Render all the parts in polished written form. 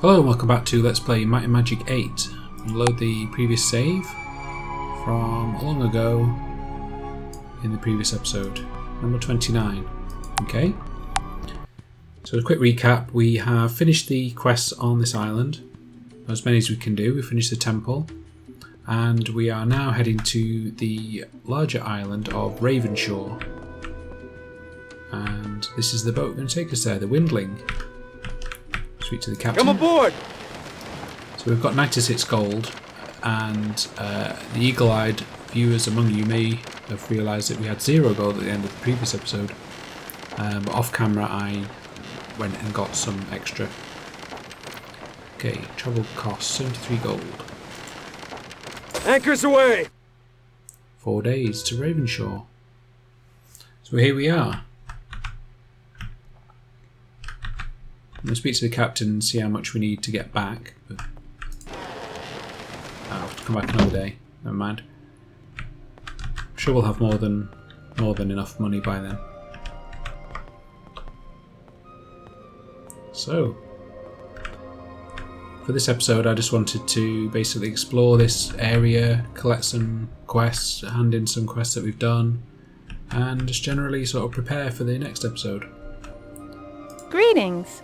Hello and welcome back to Let's Play Might and Magic 8. Load the previous save from long ago in the previous episode, number 29. Okay, so a quick recap. We have finished the quests on this island, as many as we can do. We finished the temple, and we are now heading to the larger island of Ravenshore. And this is the boat going to take us there, the Windling. Speak to the captain. Come aboard! So we've got 96 gold, and the eagle-eyed viewers among you may have realised that we had 0 gold at the end of the previous episode. But off camera I went and got some extra. Okay, travel cost 73 gold. Anchors away! 4 days to Ravenshore. So here we are. I'm going to speak to the captain and see how much we need to get back. But I'll have to come back another day. Never mind. I'm sure we'll have more than enough money by then. So, for this episode, I just wanted to basically explore this area, collect some quests, hand in some quests that we've done, and just generally sort of prepare for the next episode. Greetings.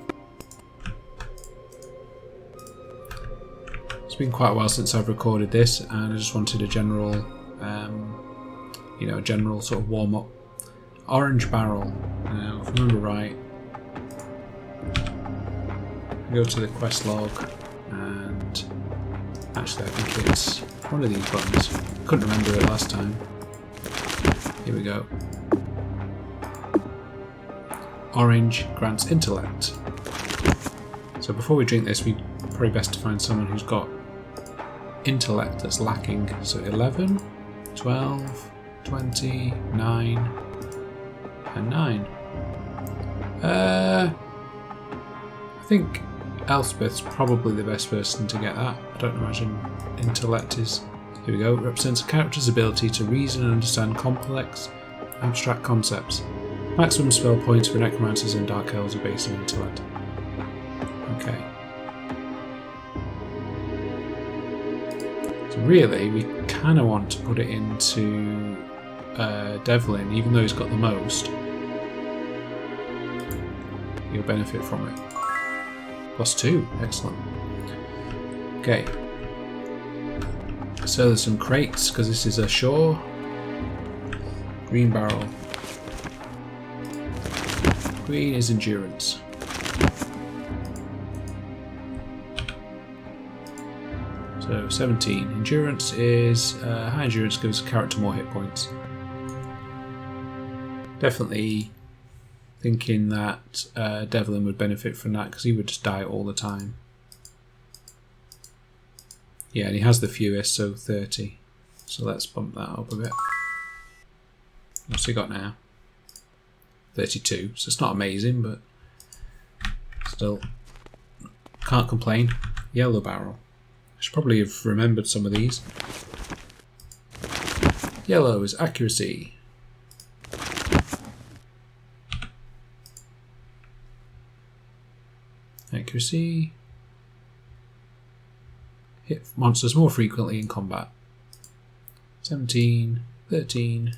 It's been quite a while since I've recorded this, and I just wanted a general, general sort of warm up. Orange barrel. Now, if I remember right, go to the quest log, and actually I think it's one of these buttons. Couldn't remember it last time. Here we go. Orange grants intellect. So before we drink this, we probably best to find someone who's got intellect that's lacking. So 11, 12, 20, 9, and 9. I think Elspeth's probably the best person to get that. I don't imagine intellect is. Here we go. Represents a character's ability to reason and understand complex, abstract concepts. Maximum spell points for necromancers and dark elves are based on intellect. Okay. So really, we kind of want to put it into Devlin, even though he's got the most. He'll benefit from it. +2, excellent. Okay. So there's some crates, because this is a shore. Green barrel. Green is endurance. So 17. Endurance is high endurance gives a character more hit points. Definitely thinking that Devlin would benefit from that because he would just die all the time. Yeah, and he has the fewest, so 30. So let's bump that up a bit. What's he got now? 32. So it's not amazing, but still can't complain. Yellow barrel. I should probably have remembered some of these. Yellow is accuracy. Accuracy. Hit monsters more frequently in combat. 17, 13.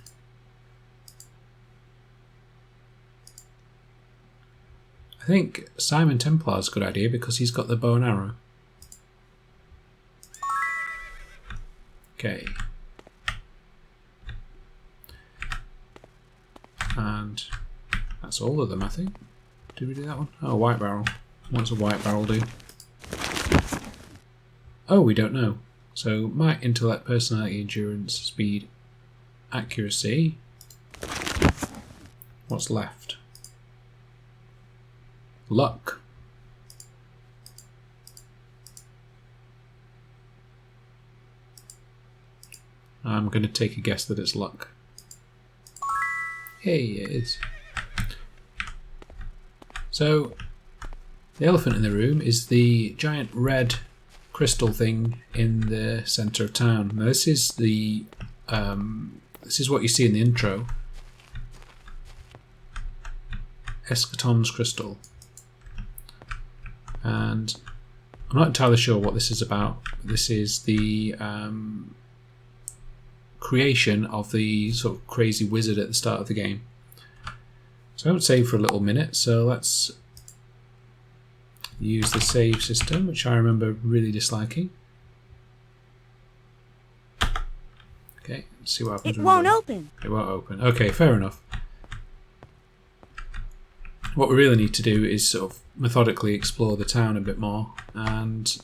I think Simon Templar's a good idea because he's got the bow and arrow. Okay. And that's all of them, I think. Did we do that one? Oh, white barrel. What does a white barrel do? Oh, we don't know. So, might, intellect, personality, endurance, speed, accuracy. What's left? Luck. I'm going to take a guess that it's luck. Hey, it is. So, the elephant in the room is the giant red crystal thing in the centre of town. Now, this is the this is what you see in the intro. Eschaton's crystal. And not entirely sure what this is about. This is the creation of the sort of crazy wizard at the start of the game. So I would save for a little minute, so let's use the save system, which I remember really disliking. Okay, let's see what happens. It won't open. It won't open. Okay, fair enough. What we really need to do is sort of methodically explore the town a bit more, and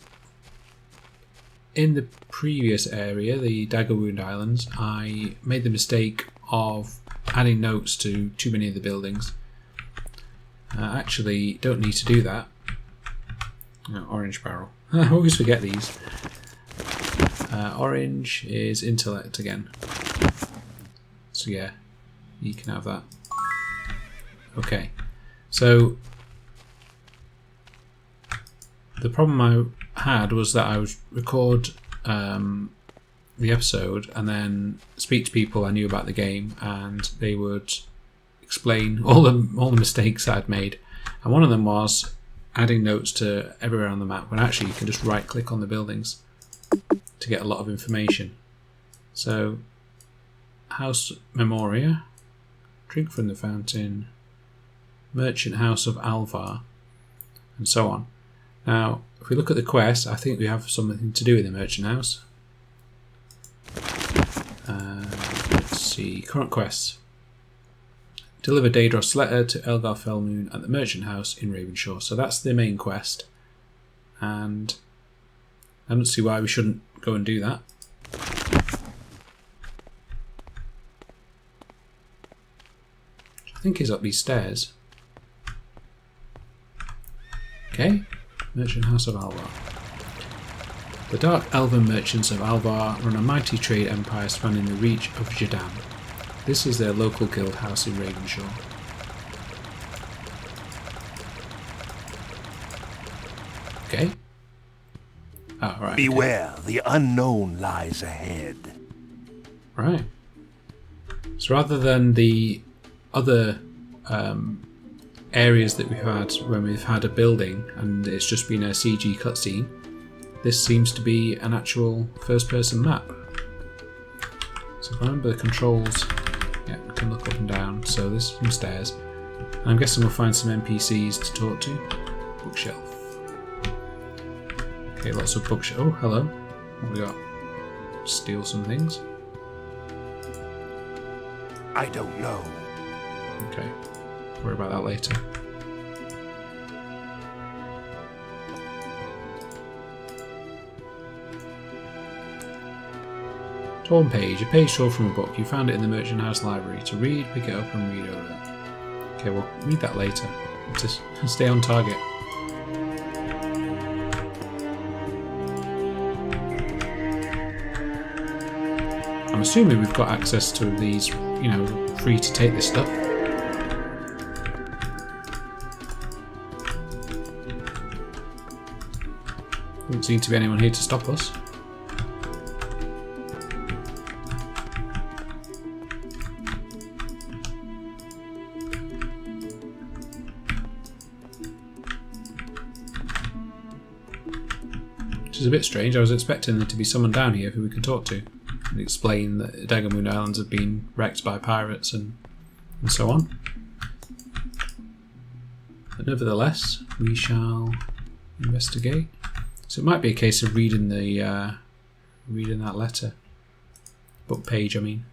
in the previous area, the Dagger Wound Islands, I made the mistake of adding notes to too many of the buildings. Actually, don't need to do that. Oh, orange barrel. I always forget these. Orange is intellect again. So yeah, you can have that. Okay, so the problem I had was that I would record the episode and then speak to people I knew about the game, and they would explain all the mistakes that I'd made. And one of them was adding notes to everywhere on the map, when actually you can just right click on the buildings to get a lot of information. So, House Memoria, drink from the fountain, Merchant House of Alvar, and so on. Now, if we look at the quest, I think we have something to do with the Merchant House. Let's see, current quests. Deliver Daedros' letter to Elgar Felmoon at the Merchant House in Ravenshore. So that's the main quest. And I don't see why we shouldn't go and do that. I think is up these stairs. Okay, Merchant House of Alvar. The dark elven merchants of Alvar run a mighty trade empire spanning the reach of Jadam. This is their local guild house in Ravenshore. Okay. Oh, right. Beware, the unknown lies ahead. Right. So rather than the other areas that we've had when we've had a building and it's just been a CG cutscene, this seems to be an actual first-person map. So if I remember the controls, yeah, we can look up and down. So there's some stairs. And I'm guessing we'll find some NPCs to talk to. Bookshelf. Okay, lots of bookshelf. Oh, hello. What have we got? Steal some things. I don't know. Okay. Worry about that later. Torn page. A page torn from a book. You found it in the Merchant House library. To read, pick it up and read over it. Okay, we'll read that later. Just stay on target. I'm assuming we've got access to these, you know, free to take this stuff. Doesn't seem to be anyone here to stop us. Which is a bit strange. I was expecting there to be someone down here who we could talk to and explain that Dagger Wound Islands have been wrecked by pirates and so on. But nevertheless, we shall investigate. So it might be a case of reading the reading that letter. Book page, I mean.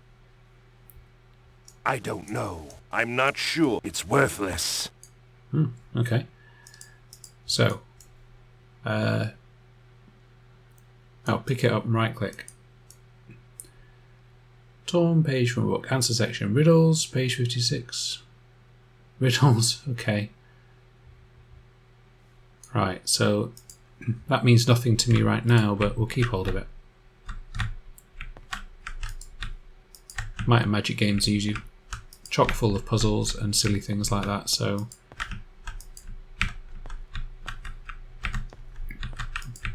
I don't know. I'm not sure. It's worthless. Okay. So, I'll pick it up and right click. Torn page from a book. Answer section. Riddles, page 56. Riddles, okay. Right, so that means nothing to me right now, but we'll keep hold of it. Might and Magic games are usually chock full of puzzles and silly things like that, so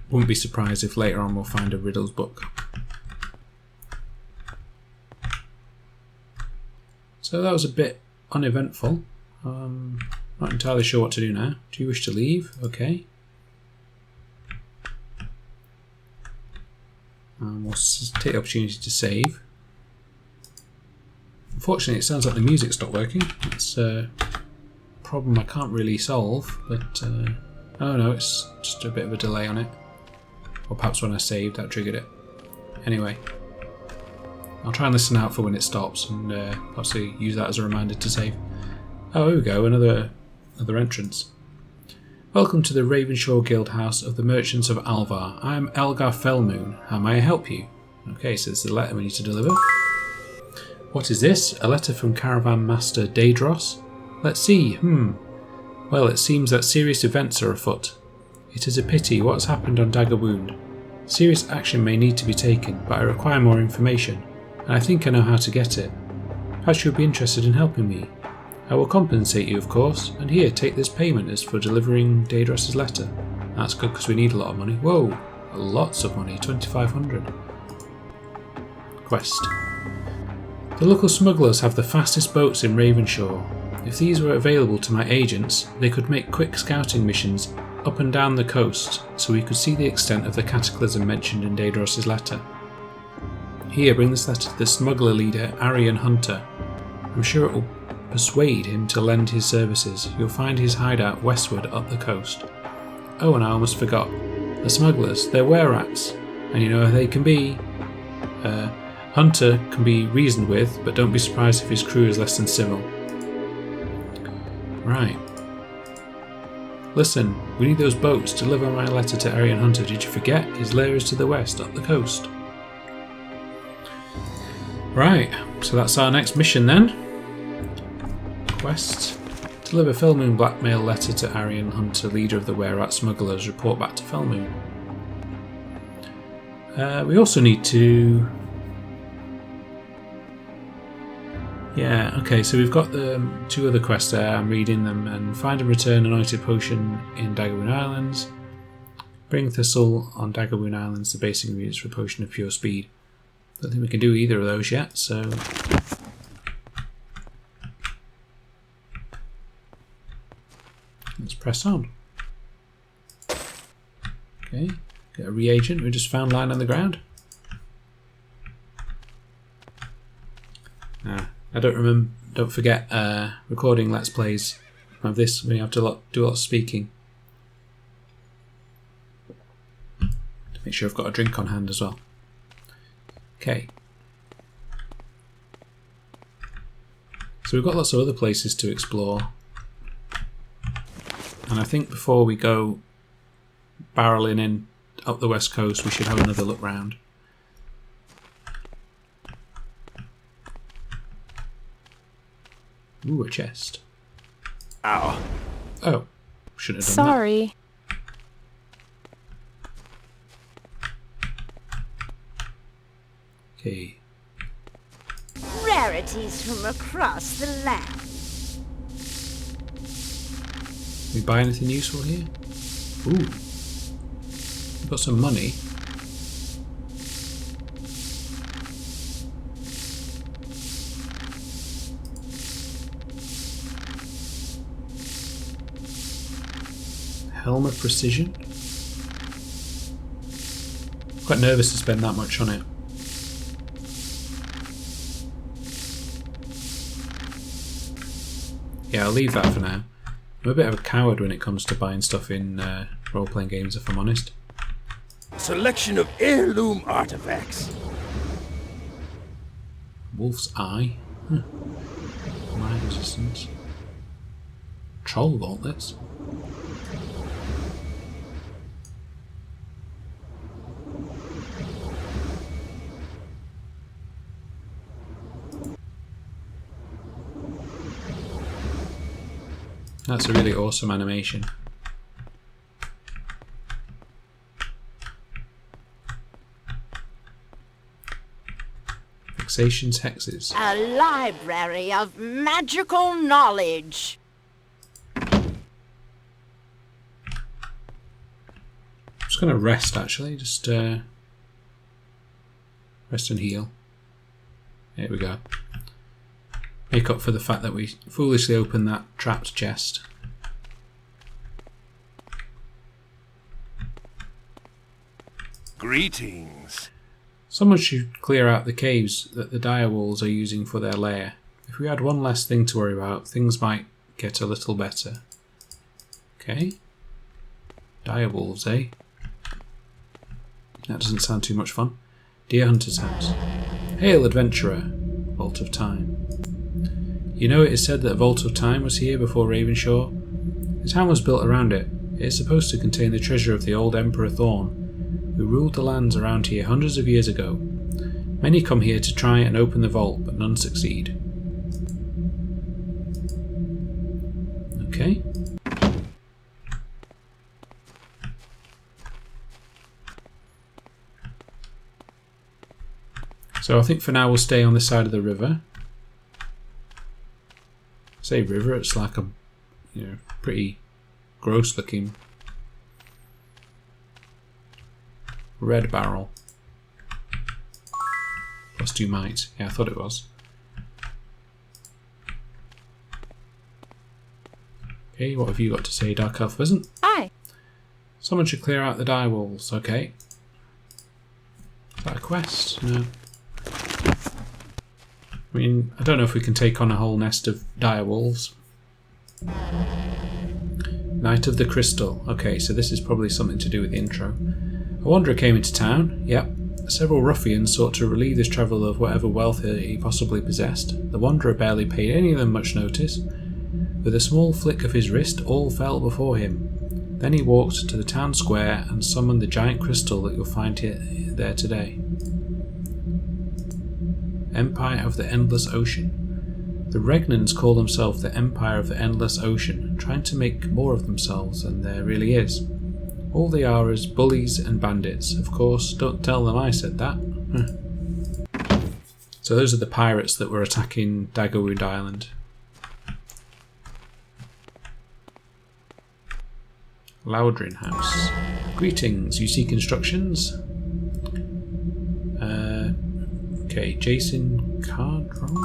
wouldn't be surprised if later on we'll find a riddles book. So that was a bit uneventful. Not entirely sure what to do now. Do you wish to leave? Okay. We'll take the opportunity to save. Unfortunately, it sounds like the music stopped working. It's a problem I can't really solve, but oh no, it's just a bit of a delay on it. Or perhaps when I saved, that triggered it. Anyway, I'll try and listen out for when it stops and possibly use that as a reminder to save. Oh, here we go, another entrance. Welcome to the Ravenshore Guild House of the Merchants of Alvar. I am Elgar Fellmoon. How may I help you? Okay, so this is the letter we need to deliver. What is this? A letter from Caravan Master Daedros? Let's see. Well, it seems that serious events are afoot. It is a pity. What has happened on Dagger Wound? Serious action may need to be taken, but I require more information, and I think I know how to get it. Perhaps you'll be interested in helping me. I will compensate you, of course, and here, take this payment as for delivering Daedros' letter. That's good because we need a lot of money. Whoa, lots of money, 2,500. Quest. The local smugglers have the fastest boats in Ravenshore. If these were available to my agents, they could make quick scouting missions up and down the coast so we could see the extent of the cataclysm mentioned in Daedros' letter. Here, bring this letter to the smuggler leader, Arian Hunter. I'm sure it will persuade him to lend his services. You'll find his hideout westward up the coast. Oh, and I almost forgot. The smugglers, they're were-rats, and you know how they can be. Hunter can be reasoned with, but don't be surprised if his crew is less than civil. Right. Listen, we need those boats. Deliver my letter to Arian Hunter. Did you forget? His lair is to the west, up the coast. Right, so that's our next mission then. Quest. Deliver Fellmoon blackmail letter to Arian Hunter, leader of the were-rat smugglers. Report back to Fellmoon. We also need to... Yeah, okay, so we've got the two other quests there, I'm reading them, and find and return anointed potion in Daggerwoon Islands. Bring thistle on Daggerwoon Islands, the basic ingredients for a potion of pure speed. Don't think we can do either of those yet, so... Let's press on. Okay, get a reagent we just found lying on the ground. Don't forget, recording Let's Plays of this, we have to do a lot of speaking. Make sure I've got a drink on hand as well. Okay. So we've got lots of other places to explore. And I think before we go barreling in up the west coast, we should have another look round. Ooh, a chest. Ow. Oh, shouldn't have done Sorry. that. Okay. Rarities from across the land. Can we buy anything useful here? Ooh. We've got some money. Helm of Precision. Quite nervous to spend that much on it. Yeah, I'll leave that for now. I'm a bit of a coward when it comes to buying stuff in role-playing games, if I'm honest. Selection of heirloom artifacts. Wolf's Eye. Mind resistance. Troll gauntlets. That's a really awesome animation. Fixations, hexes. A library of magical knowledge. I'm just going to rest actually, just rest and heal. There we go. Make up for the fact that we foolishly opened that trapped chest. Greetings. Someone should clear out the caves that the direwolves are using for their lair. If we had one less thing to worry about, things might get a little better. Okay. Direwolves, eh? That doesn't sound too much fun. Deer Hunter's house. Hail, adventurer! Vault of Time. You know, it is said that a Vault of Time was here before Ravenshore. The town was built around it. It is supposed to contain the treasure of the old Emperor Thorn, who ruled the lands around here hundreds of years ago. Many come here to try and open the vault, but none succeed. Okay. So I think for now we'll stay on this side of the river. Say river, it's like a, pretty gross looking red barrel. Plus 2 might. Yeah, I thought it was. Okay, what have you got to say, Dark Elf Peasant? Aye. Someone should clear out the dire walls. Okay. Is that a quest? No. I mean, I don't know if we can take on a whole nest of dire wolves. Knight of the Crystal. Okay, so this is probably something to do with the intro. A wanderer came into town. Yep. Several ruffians sought to relieve this traveller of whatever wealth he possibly possessed. The wanderer barely paid any of them much notice. With a small flick of his wrist, all fell before him. Then he walked to the town square and summoned the giant crystal that you'll find there today. Empire of the Endless Ocean. The Regnans call themselves the Empire of the Endless Ocean, trying to make more of themselves than there really is. All they are is bullies and bandits. Of course, don't tell them I said that. So those are the pirates that were attacking Daggerwood Island. Loudrin House. Greetings, you seek instructions? Okay, Jason Cardron?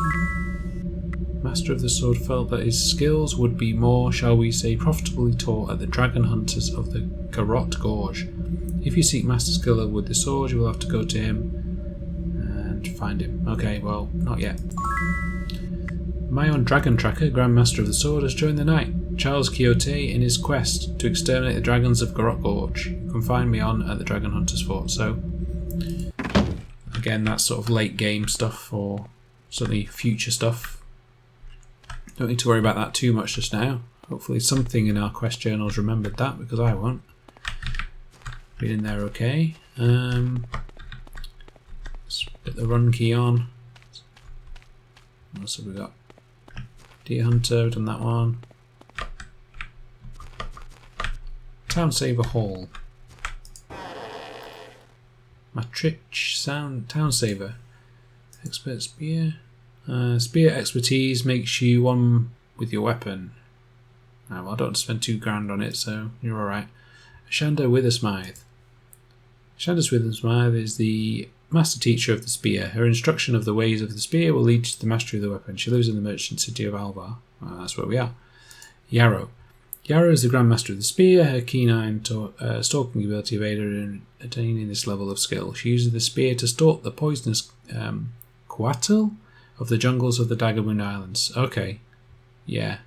Master of the Sword felt that his skills would be more, shall we say, profitably taught at the Dragon Hunters of the Garrote Gorge. If you seek master skill with the sword, you will have to go to him and find him. Okay, well, not yet. My own Dragon Tracker, Grand Master of the Sword, has joined the knight, Charles Quixote, in his quest to exterminate the dragons of Garrote Gorge. You can find me on at the Dragon Hunters Fort. So, again, that's sort of late game stuff, or certainly future stuff. Don't need to worry about that too much just now. Hopefully something in our quest journals remembered that, because I won't. Been in there okay. Let's put the run key on. What else have we got? Deer Hunter, done that one. Town Saver Hall. Matrich Town Saver. Expert Spear. Spear expertise makes you one with your weapon. Well, I don't want to spend $2,000 on it, so you're alright. Ashanda Withersmythe. Ashanda's Withersmythe is the master teacher of the spear. Her instruction of the ways of the spear will lead to the mastery of the weapon. She lives in the merchant city of Alvar. That's where we are. Yarrow. Yarrow is the Grand Master of the Spear. Her keen-eye stalking ability of aided in attaining this level of skill. She uses the spear to stalk the poisonous Coatl of the jungles of the Daggerwood Islands. Okay. Yeah.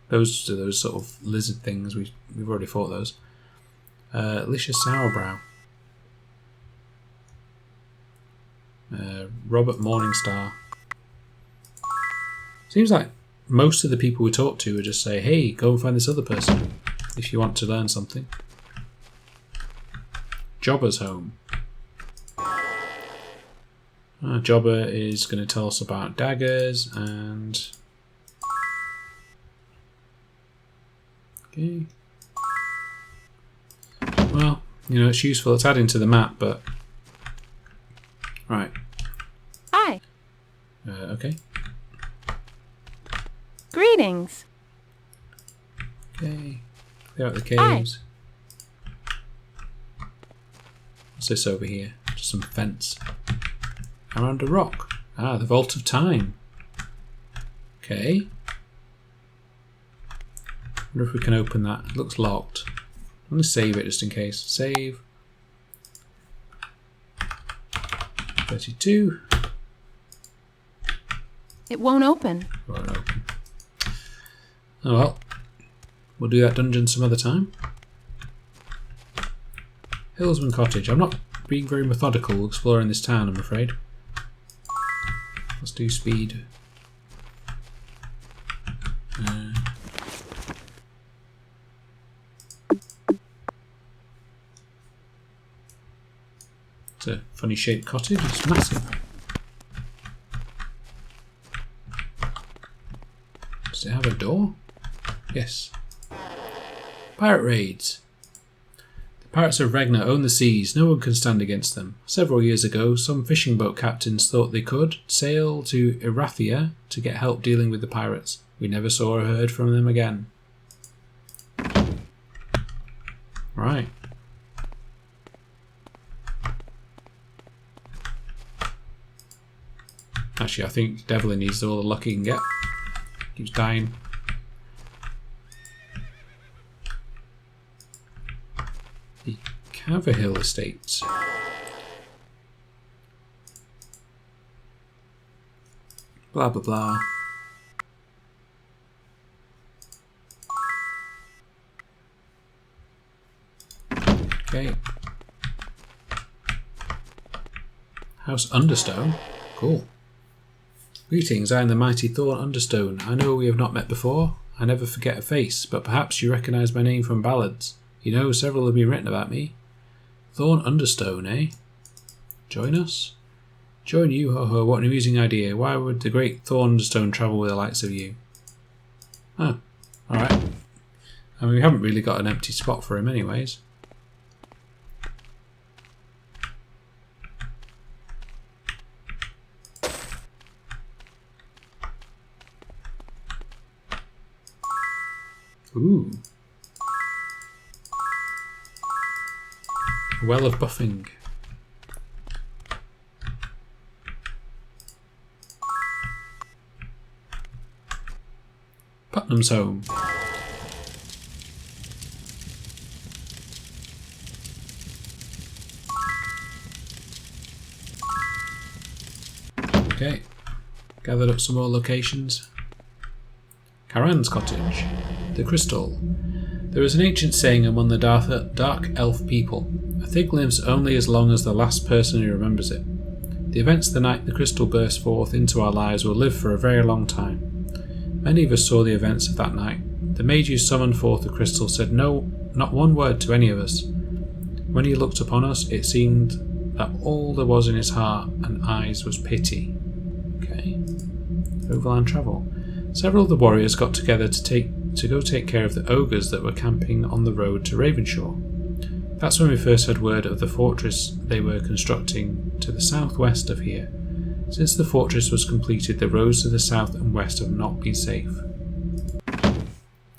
Those are those sort of lizard things. We've already fought those. Alicia Sourbrow. Robert Morningstar. Seems like most of the people we talk to would just say, hey, go and find this other person if you want to learn something. Jobber's Home. Jobber is going to tell us about daggers and... Okay. Well, it's useful. It's adding to the map, but... Right. Hi. Okay. Greetings. Okay. Clear out the caves. What's this over here? Just some fence. Around a rock. Ah, the Vault of Time. Okay. Wonder if we can open that. It looks locked. I'm going to save it just in case. Save. 32. It won't open. Won't open. Oh well. We'll do that dungeon some other time. Hillsman Cottage. I'm not being very methodical exploring this town, I'm afraid. Let's do speed. It's a funny shaped cottage. It's massive. Does it have a door? Yes. Pirate raids. The pirates of Regna own the seas. No one can stand against them. Several years ago, some fishing boat captains thought they could sail to Erathia to get help dealing with the pirates. We never saw or heard from them again. Right. Actually, I think Devlin needs all the luck he can get. Keeps dying. The Caverhill Estates. Blah blah blah. Okay. House Understone. Cool. Greetings, I am the mighty Thorn Understone. I know we have not met before. I never forget a face, but perhaps you recognise my name from ballads. You know, several have been written about me. Thorn Understone, eh? Join us? Join you? Ho ho, what an amusing idea. Why would the great Thorn Understone travel with the likes of you? Oh, alright. I mean, we haven't really got an empty spot for him anyways. Ooh. Well of buffing. Putnam's home. Okay. Gathered up some more locations. Karan's cottage. The crystal. There is an ancient saying among the dark elf people. A thing lives only as long as the last person who remembers it. The events the night the crystal burst forth into our lives will live for a very long time. Many of us saw the events of that night. The mage who summoned forth the crystal said not one word to any of us. When he looked upon us, it seemed that all there was in his heart and eyes was pity. Okay. Overland travel. Several of the warriors got together to go take care of the ogres that were camping on the road to Ravenshore. That's when we first had word of the fortress they were constructing to the southwest of here. Since the fortress was completed, the roads to the south and west have not been safe.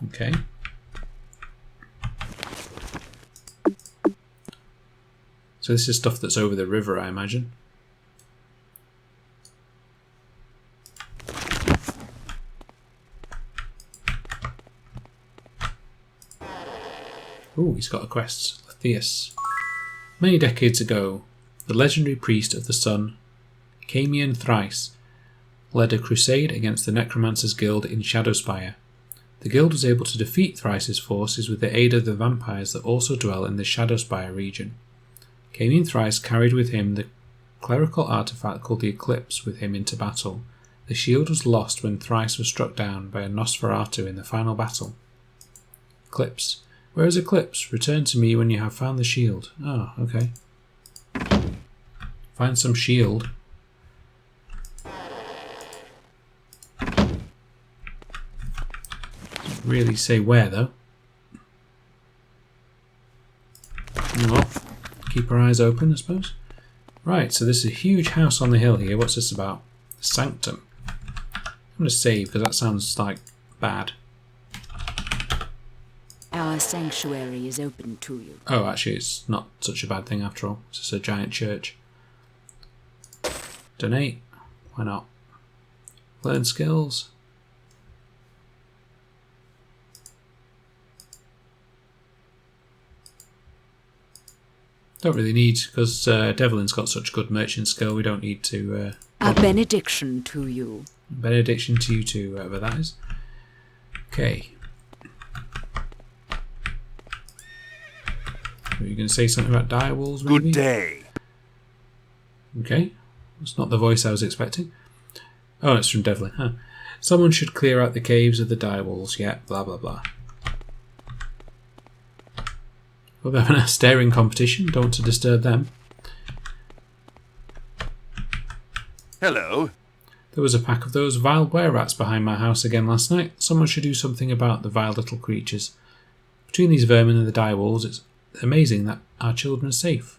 Okay. So this is stuff that's over the river, I imagine. Ooh, he's got a quest. Theus. Many decades ago, the legendary priest of the sun, Camion Thrice, led a crusade against the Necromancers Guild in Shadowspire. The guild was able to defeat Thrice's forces with the aid of the vampires that also dwell in the Shadowspire region. Camion Thrice carried with him the clerical artifact called the Eclipse with him into battle. The shield was lost when Thrice was struck down by a Nosferatu in the final battle. Eclipse. Where is Eclipse? Return to me when you have found the shield. Oh, okay. Find some shield. Doesn't really say where though. Well, keep our eyes open, I suppose. Right, so this is a huge house on the hill here. What's this about? The Sanctum. I'm going to save because that sounds like bad. Our sanctuary is open to you. Oh, actually, it's not such a bad thing after all. It's just a giant church. Donate. Why not? Learn skills. Don't really need, because Devlin's got such good merchant skill, we don't need to... A benediction to you. benediction to you too, whatever that is. Okay. Were you going to say something about direwolves, maybe? Good day. Okay. That's not the voice I was expecting. Oh, it's from Devlin, huh? Someone should clear out the caves of the direwolves, yeah, blah blah blah. We're having a staring competition, don't want to disturb them. Hello. There was a pack of those vile were-rats behind my house again last night. Someone should do something about the vile little creatures. Between these vermin and the direwolves, it's amazing that our children are safe.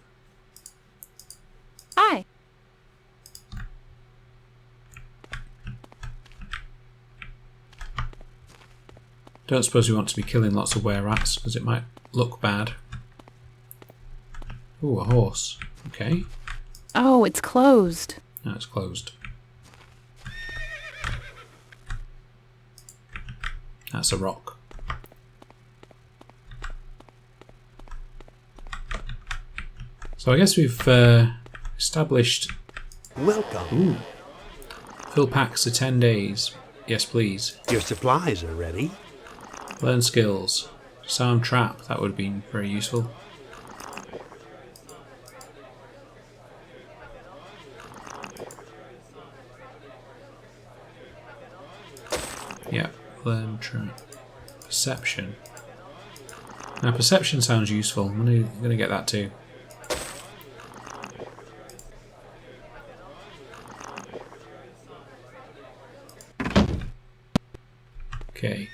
Hi. Don't suppose we want to be killing lots of were-rats, because it might look bad. Ooh, a horse. Okay. Oh, it's closed. No, it's closed. That's a rock. So I guess we've established... Welcome. Fill packs for 10 days. Yes, please. Your supplies are ready. Learn skills. Sound trap. That would have been very useful. Yeah, learn trap. Perception. Now, perception sounds useful. I'm going to get that too. Okay.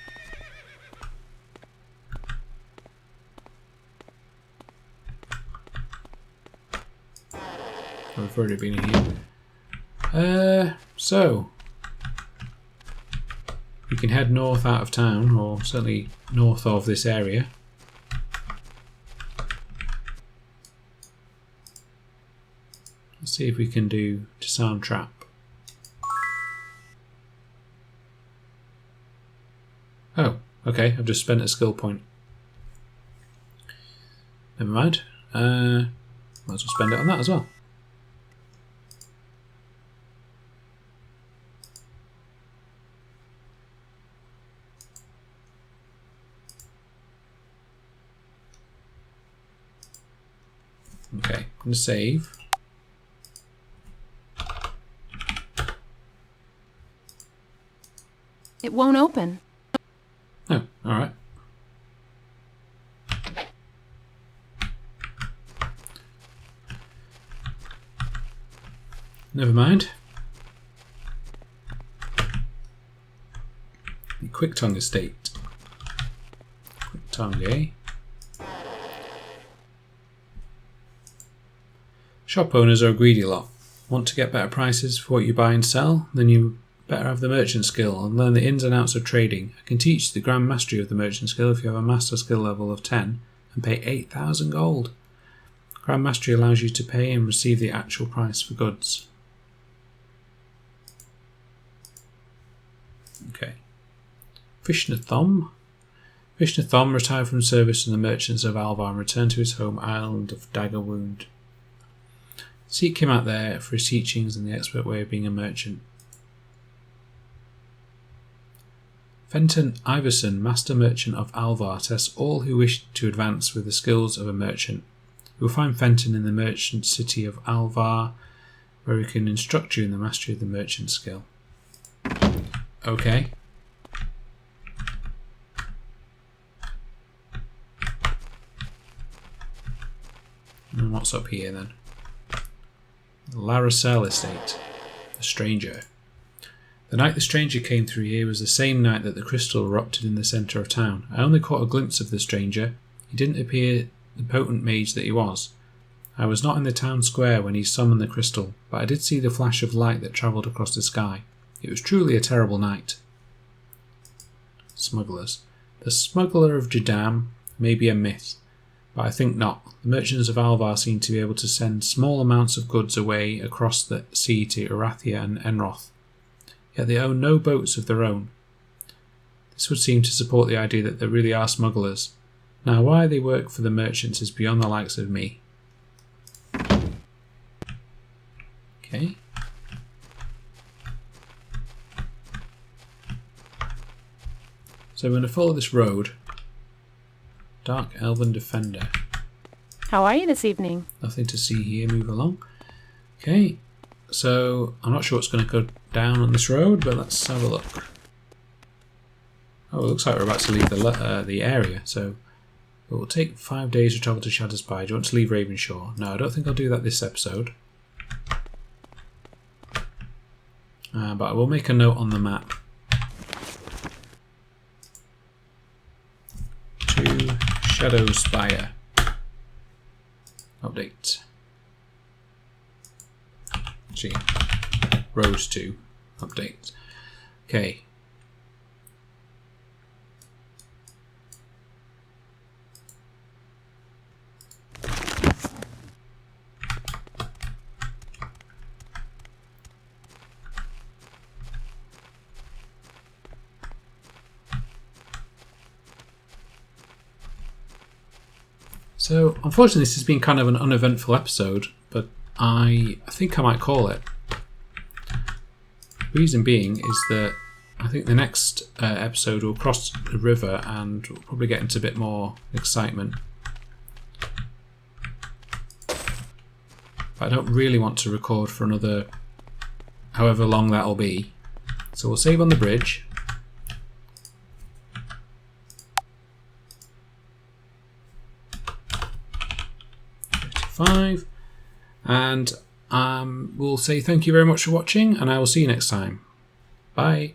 We've already been in here. So we can head north out of town, or certainly north of this area. Let's see if we can do disarm trap. Oh, okay, I've just spent a skill point. Never mind. Might as well spend it on that as well. Okay, I'm going to save. It won't open. Oh, alright. Never mind. The Quick Tongue Estate. Quick Tongue, eh? Shop owners are a greedy lot. Want to get better prices for what you buy and sell? Then you better have the merchant skill and learn the ins and outs of trading. I can teach the grand mastery of the merchant skill if you have a master skill level of 10 and pay 8,000 gold. Grand mastery allows you to pay and receive the actual price for goods. Okay. Vishnathom. Vishnathom retired from service in the merchants of Alvar and returned to his home island of Daggerwound. Seek him out there for his teachings and the expert way of being a merchant. Fenton Iverson, Master Merchant of Alvar, tests all who wish to advance with the skills of a merchant. You will find Fenton in the merchant city of Alvar, where he can instruct you in the mastery of the merchant skill. Okay. And what's up here then? Laracel Estate. The Stranger. The night the stranger came through here was the same night that the crystal erupted in the centre of town. I only caught a glimpse of the stranger. He didn't appear the potent mage that he was. I was not in the town square when he summoned the crystal, but I did see the flash of light that travelled across the sky. It was truly a terrible night. Smugglers. The smuggler of Jadam may be a myth, but I think not. The merchants of Alvar seem to be able to send small amounts of goods away across the sea to Erathia and Enroth. Yet they own no boats of their own. This would seem to support the idea that there really are smugglers. Now, why they work for the merchants is beyond the likes of me. So we're going to follow this road. Dark Elven Defender. How are you this evening? Nothing to see here, move along. Okay, so I'm not sure what's going to go down on this road, but let's have a look. Oh, it looks like we're about to leave the area, so it will take 5 days to travel to Shadowspire. Do you want to leave Ravenshore? No, I don't think I'll do that this episode. But I will make a note on the map. To Shadowspire. Update. Actually, Rose 2. Update. Okay. So, unfortunately, this has been kind of an uneventful episode, but I think I might call it. Reason being is that I think the next episode will cross the river and we'll probably get into a bit more excitement. But I don't really want to record for another however long that'll be. So we'll save on the bridge. And we'll say thank you very much for watching, and I will see you next time. Bye.